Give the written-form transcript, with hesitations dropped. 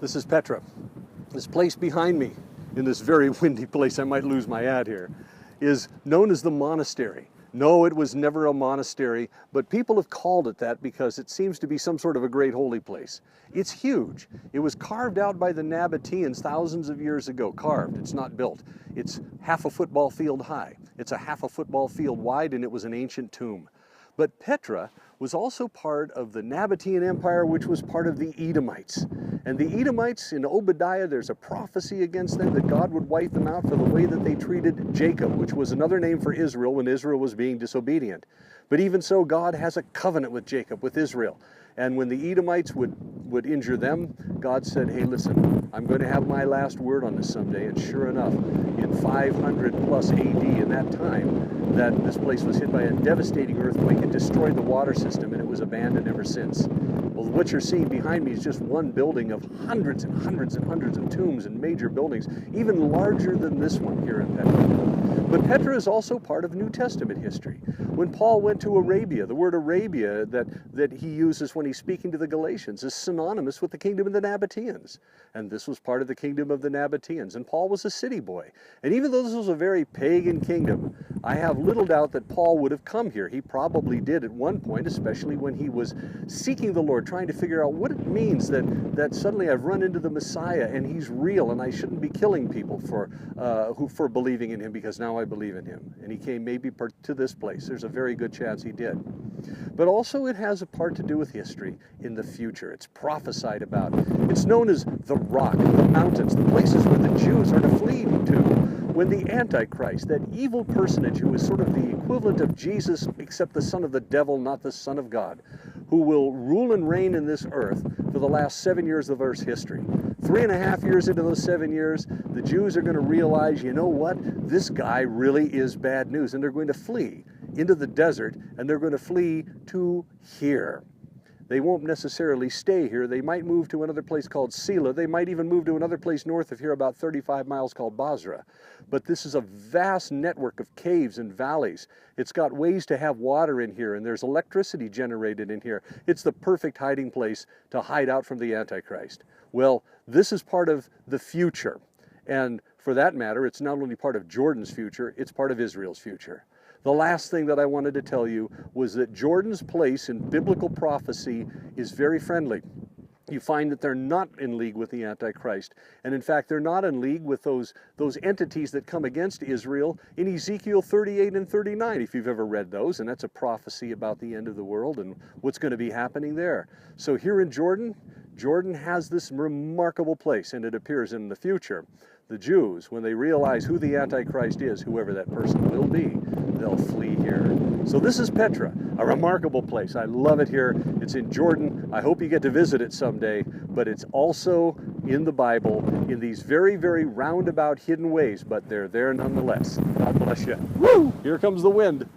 This is Petra. This place behind me, in this very windy place, I might lose my ad here, is known as the monastery. No, it was never a monastery, but people have called it that because it seems to be some sort of a great holy place. It's huge. It was carved out by the Nabateans thousands of years ago. Carved, it's not built. It's half a football field high. It's a half a football field wide, and it was an ancient tomb. But Petra was also part of the Nabatean Empire, which was part of the Edomites. And the Edomites, in Obadiah, there's a prophecy against them that God would wipe them out for the way that they treated Jacob, which was another name for Israel when Israel was being disobedient. But even so, God has a covenant with Jacob, with Israel. And when the Edomites would injure them, God said, hey, listen, I'm going to have my last word on this someday. And sure enough, in 500 plus AD, in that time, that this place was hit by a devastating earthquake. It destroyed the water system, and it was abandoned ever since. Well, what you're seeing behind me is just one building of hundreds and hundreds and hundreds of tombs and major buildings, even larger than this one here in Petra. But Petra is also part of New Testament history. When Paul went to Arabia, the word Arabia that he uses when he's speaking to the Galatians is synonymous with the kingdom of the Nabateans. And this was part of the kingdom of the Nabateans. And Paul was a city boy. And even though this was a very pagan kingdom, I have little doubt that Paul would have come here. He probably did at one point, especially when he was seeking the Lord, trying to figure out what it means that suddenly I've run into the Messiah and he's real and I shouldn't be killing people for believing in him because now I believe in him. And he came maybe to this place. There's a very good chance he did. But also it has a part to do with history in the future. It's prophesied about. It's known as the rock, the mountains, the places where the Jews are to flee to when the Antichrist, that evil personage who is sort of the equivalent of Jesus except the son of the devil, not the son of God, who will rule and reign in this earth for the last 7 years of Earth's history. 3.5 years into those 7 years, the Jews are going to realize, you know what, this guy really is bad news, and they're going to flee into the desert, and they're going to flee to here. They won't necessarily stay here. They might move to another place called Sela. They might even move to another place north of here about 35 miles called Basra. But this is a vast network of caves and valleys. It's got ways to have water in here, and there's electricity generated in here. It's the perfect hiding place to hide out from the Antichrist. Well, this is part of the future. And for that matter, it's not only part of Jordan's future, it's part of Israel's future. The last thing that I wanted to tell you was that Jordan's place in biblical prophecy is very friendly. You find that they're not in league with the Antichrist. And in fact, they're not in league with those entities that come against Israel in Ezekiel 38 and 39, if you've ever read those. And that's a prophecy about the end of the world and what's going to be happening there. So here in Jordan, Jordan has this remarkable place, and it appears in the future. The Jews, when they realize who the Antichrist is, whoever that person will be, they'll flee here. So this is Petra, a remarkable place. I love it here. It's in Jordan. I hope you get to visit it someday, but it's also in the Bible in these very, very roundabout hidden ways, but they're there nonetheless. God bless you. Woo! Here comes the wind.